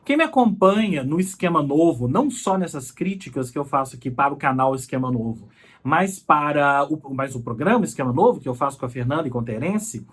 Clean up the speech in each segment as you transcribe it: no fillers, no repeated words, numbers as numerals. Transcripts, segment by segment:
Quem me acompanha no Esquema Novo, não só nessas críticas que eu faço aqui para o canal Esquema Novo, mas o programa Esquema Novo, que eu faço com a Fernanda e com o Terence,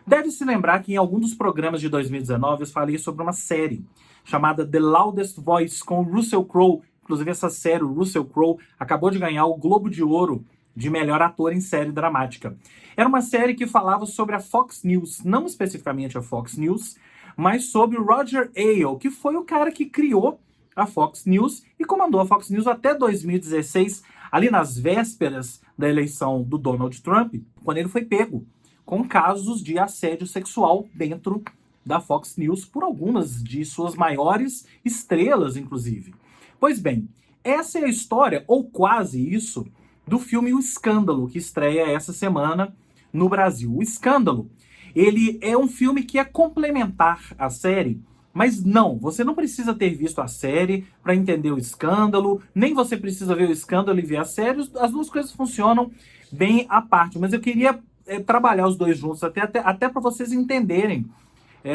deve se lembrar que em algum dos programas de 2019 eu falei sobre uma série chamada The Loudest Voice, com o Russell Crowe. Inclusive, essa série, o Russell Crowe, acabou de ganhar o Globo de Ouro de melhor ator em série dramática. Era uma série que falava sobre a Fox News, não especificamente a Fox News, mas sobre o Roger Ailes, que foi o cara que criou a Fox News e comandou a Fox News até 2016, ali nas vésperas da eleição do Donald Trump, quando ele foi pego com casos de assédio sexual dentro da Fox News por algumas de suas maiores estrelas, inclusive. Pois bem, essa é a história, ou quase isso, do filme O Escândalo, que estreia essa semana no Brasil. O Escândalo, ele é um filme que é complementar à série, mas não, você não precisa ter visto a série para entender o Escândalo, nem você precisa ver o Escândalo e ver a série, as duas coisas funcionam bem à parte, mas eu queria trabalhar os dois juntos, até para vocês entenderem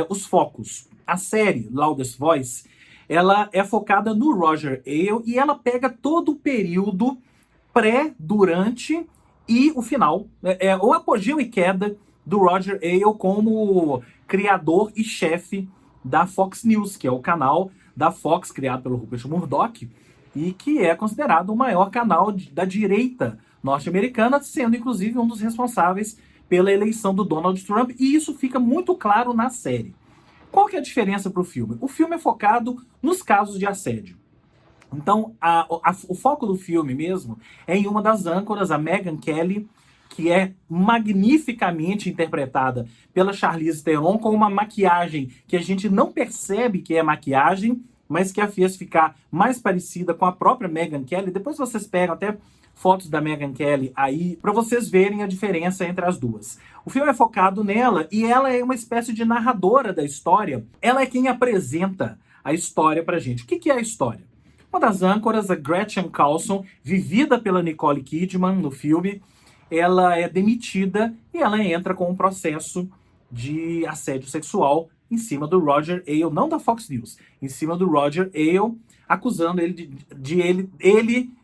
os focos. A série Loudest Voice, ela é focada no Roger Ailes e ela pega todo o período pré, durante e o final, o apogeu e queda do Roger Ailes como criador e chefe da Fox News, que é o canal da Fox criado pelo Rupert Murdoch e que é considerado o maior canal da direita norte-americana, sendo inclusive um dos responsáveis pela eleição do Donald Trump, e isso fica muito claro na série. Qual que é a diferença para o filme? O filme é focado nos casos de assédio. Então, o foco do filme mesmo é em uma das âncoras, a Megyn Kelly, que é magnificamente interpretada pela Charlize Theron, com uma maquiagem que a gente não percebe que é maquiagem, mas que a fez ficar mais parecida com a própria Megyn Kelly. Depois vocês pegam até fotos da Megyn Kelly aí, para vocês verem a diferença entre as duas. O filme é focado nela e ela é uma espécie de narradora da história. Ela é quem apresenta a história pra gente. O que é a história? Uma das âncoras, a Gretchen Carlson, vivida pela Nicole Kidman no filme, ela é demitida e ela entra com um processo de assédio sexual em cima do Roger Ailes, não da Fox News, em cima do Roger Ailes, acusando ele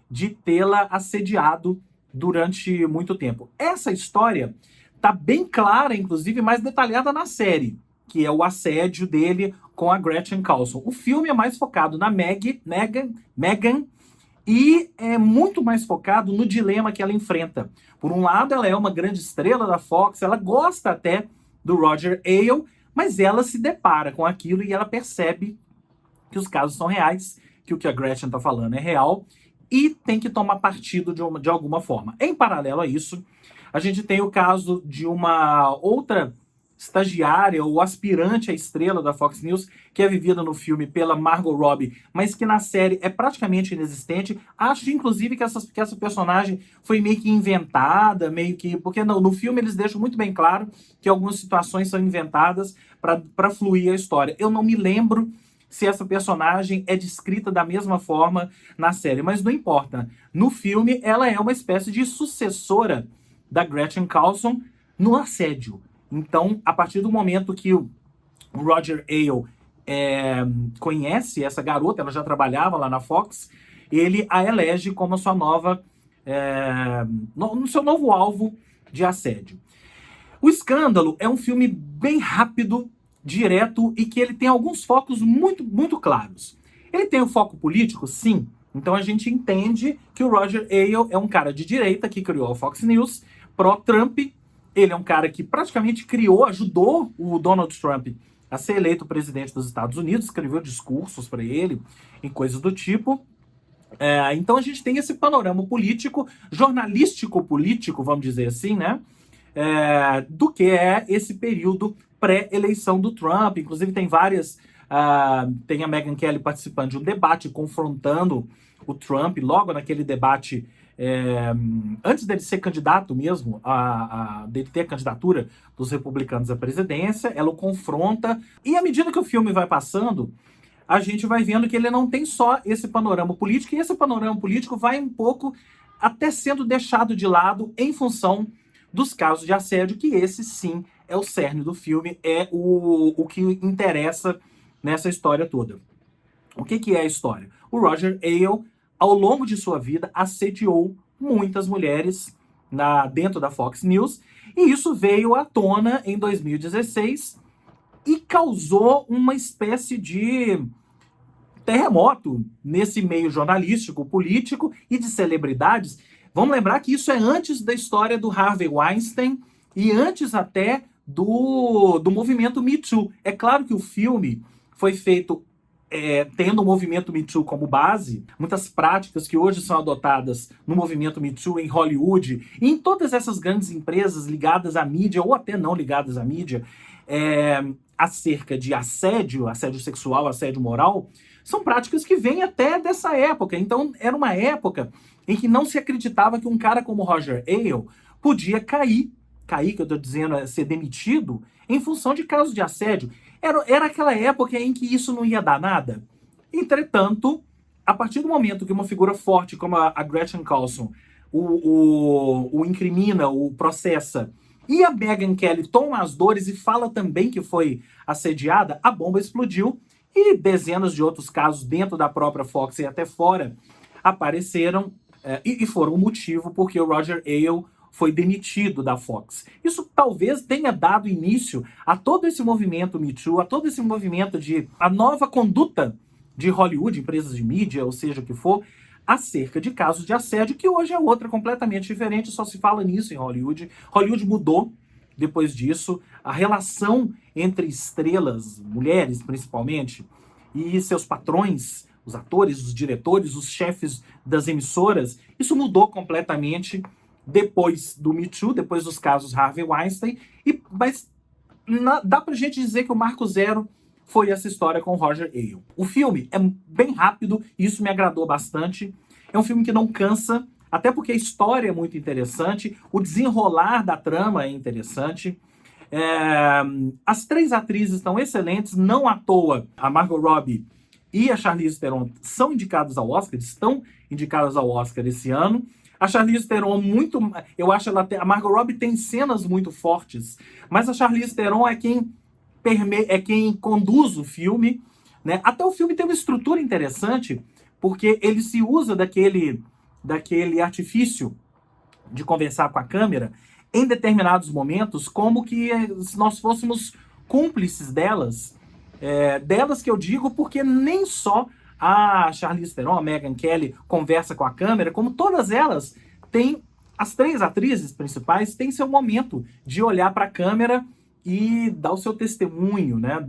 de tê-la assediado durante muito tempo. Essa história tá bem clara, inclusive mais detalhada na série, que é o assédio dele com a Gretchen Carlson. O filme é mais focado na Megyn, e é muito mais focado no dilema que ela enfrenta. Por um lado, ela é uma grande estrela da Fox, ela gosta até do Roger Ailes, mas ela se depara com aquilo e ela percebe que os casos são reais, que o que a Gretchen está falando é real, e tem que tomar partido de alguma forma. Em paralelo a isso, a gente tem o caso de uma outra estagiária ou aspirante à estrela da Fox News, que é vivida no filme pela Margot Robbie, mas que na série é praticamente inexistente. Acho, inclusive, que essa personagem foi meio que inventada, porque no filme eles deixam muito bem claro que algumas situações são inventadas para fluir a história. Eu não me lembro se essa personagem é descrita da mesma forma na série, mas não importa. No filme, ela é uma espécie de sucessora da Gretchen Carlson no assédio. Então, a partir do momento que o Roger Ailes conhece essa garota, ela já trabalhava lá na Fox, ele a elege como a sua no seu novo alvo de assédio. O Escândalo é um filme bem rápido, direto, e que ele tem alguns focos muito, muito claros. Ele tem um foco político? Sim. Então a gente entende que o Roger Ailes é um cara de direita que criou a Fox News, pró-Trump. Ele é um cara que praticamente ajudou o Donald Trump a ser eleito presidente dos Estados Unidos, escreveu discursos para ele e coisas do tipo. Então a gente tem esse panorama político, jornalístico político, vamos dizer assim, né? Do que é esse período pré-eleição do Trump. Inclusive tem tem a Megyn Kelly participando de um debate confrontando o Trump, logo naquele debate, antes dele ser candidato mesmo, dele ter a candidatura dos republicanos à presidência, ela o confronta, e à medida que o filme vai passando, a gente vai vendo que ele não tem só esse panorama político, e esse panorama político vai um pouco até sendo deixado de lado em função dos casos de assédio, que esse sim é o cerne do filme, é o que interessa nessa história toda. O que é a história? O Roger Ailes, ao longo de sua vida, assediou muitas mulheres dentro da Fox News, e isso veio à tona em 2016 e causou uma espécie de terremoto nesse meio jornalístico, político e de celebridades. Vamos lembrar que isso é antes da história do Harvey Weinstein e antes até do movimento Me Too. É claro que o filme foi feito tendo o movimento Me Too como base, muitas práticas que hoje são adotadas no movimento Me Too em Hollywood e em todas essas grandes empresas ligadas à mídia ou até não ligadas à mídia, acerca de assédio sexual, assédio moral, são práticas que vêm até dessa época. Então, era uma época em que não se acreditava que um cara como Roger Ailes podia cair, que eu estou dizendo é ser demitido, em função de casos de assédio. Era aquela época em que isso não ia dar nada. Entretanto, a partir do momento que uma figura forte como a Gretchen Carlson o incrimina, o processa, e a Megyn Kelly toma as dores e fala também que foi assediada, a bomba explodiu e dezenas de outros casos dentro da própria Fox e até fora apareceram e foram o motivo porque o Roger Ailes foi demitido da Fox. Isso talvez tenha dado início a todo esse movimento Me Too, a todo esse movimento a nova conduta de Hollywood, empresas de mídia, ou seja o que for, acerca de casos de assédio, que hoje é outra completamente diferente, só se fala nisso em Hollywood. Hollywood mudou depois disso. A relação entre estrelas, mulheres principalmente, e seus patrões, os atores, os diretores, os chefes das emissoras, isso mudou completamente depois do Me Too, depois dos casos Harvey Weinstein, mas dá pra gente dizer que o marco zero foi essa história com o Roger Ailes. O filme é bem rápido e isso me agradou bastante. É um filme que não cansa, até porque a história é muito interessante, o desenrolar da trama é interessante. As três atrizes estão excelentes, não à toa. A Margot Robbie e a Charlize Theron são indicadas ao Oscar, estão indicadas ao Oscar esse ano. A Charlize Theron eu acho a Margot Robbie tem cenas muito fortes, mas a Charlize Theron é quem conduz o filme, né? Até o filme tem uma estrutura interessante, porque ele se usa daquele artifício de conversar com a câmera em determinados momentos, como que se nós fôssemos cúmplices delas que eu digo, porque nem só a Charlize Theron, a Megyn Kelly conversa com a câmera, como todas elas têm, as três atrizes principais têm seu momento de olhar para a câmera e dar o seu testemunho, né?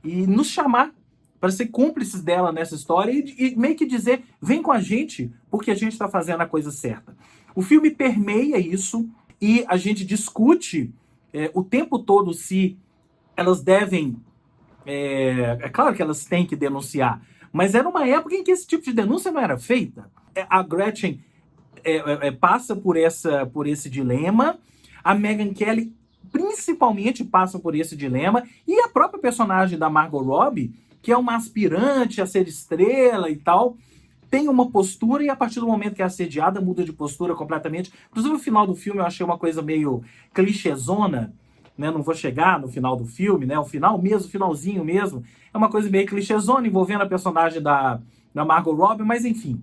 E nos chamar para ser cúmplices dela nessa história e meio que dizer, vem com a gente, porque a gente está fazendo a coisa certa. O filme permeia isso e a gente discute o tempo todo se elas devem... É claro que elas têm que denunciar, mas era uma época em que esse tipo de denúncia não era feita. A Gretchen passa por esse dilema, a Megyn Kelly principalmente passa por esse dilema, e a própria personagem da Margot Robbie, que é uma aspirante a ser estrela e tal, tem uma postura e a partir do momento que é assediada muda de postura completamente. Inclusive o final do filme eu achei uma coisa meio clichêzona, né? Não vou chegar no final do filme, né? O finalzinho mesmo, é uma coisa meio clichêzona envolvendo a personagem da Margot Robbie, mas enfim.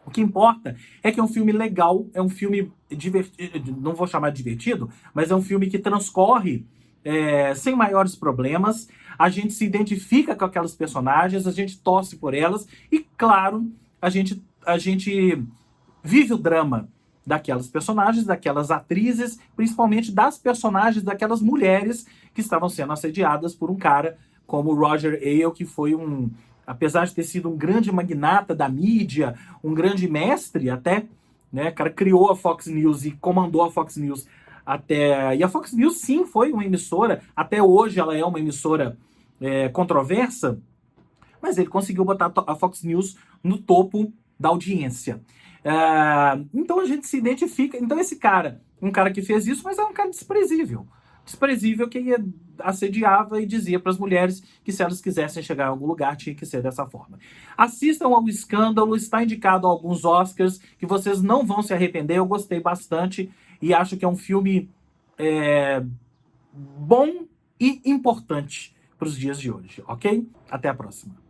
O que importa é que é um filme legal, é um filme divertido, não vou chamar de divertido, mas é um filme que transcorre sem maiores problemas. A gente se identifica com aquelas personagens, a gente torce por elas e, claro, a gente vive o drama daquelas personagens, daquelas atrizes, principalmente das personagens daquelas mulheres que estavam sendo assediadas por um cara como o Roger Ailes, que foi apesar de ter sido um grande magnata da mídia, um grande mestre até, né? O cara criou a Fox News e comandou a Fox News até... E a Fox News, sim, foi uma emissora, até hoje ela é uma emissora controversa, mas ele conseguiu botar a Fox News no topo da audiência. Então a gente se identifica... Então esse cara, um cara que fez isso, mas é um cara desprezível que assediava e dizia para as mulheres que se elas quisessem chegar em algum lugar tinha que ser dessa forma. Assistam ao Escândalo, está indicado a alguns Oscars que vocês não vão se arrepender. Eu gostei bastante e acho que é um filme bom e importante para os dias de hoje, ok? Até a próxima.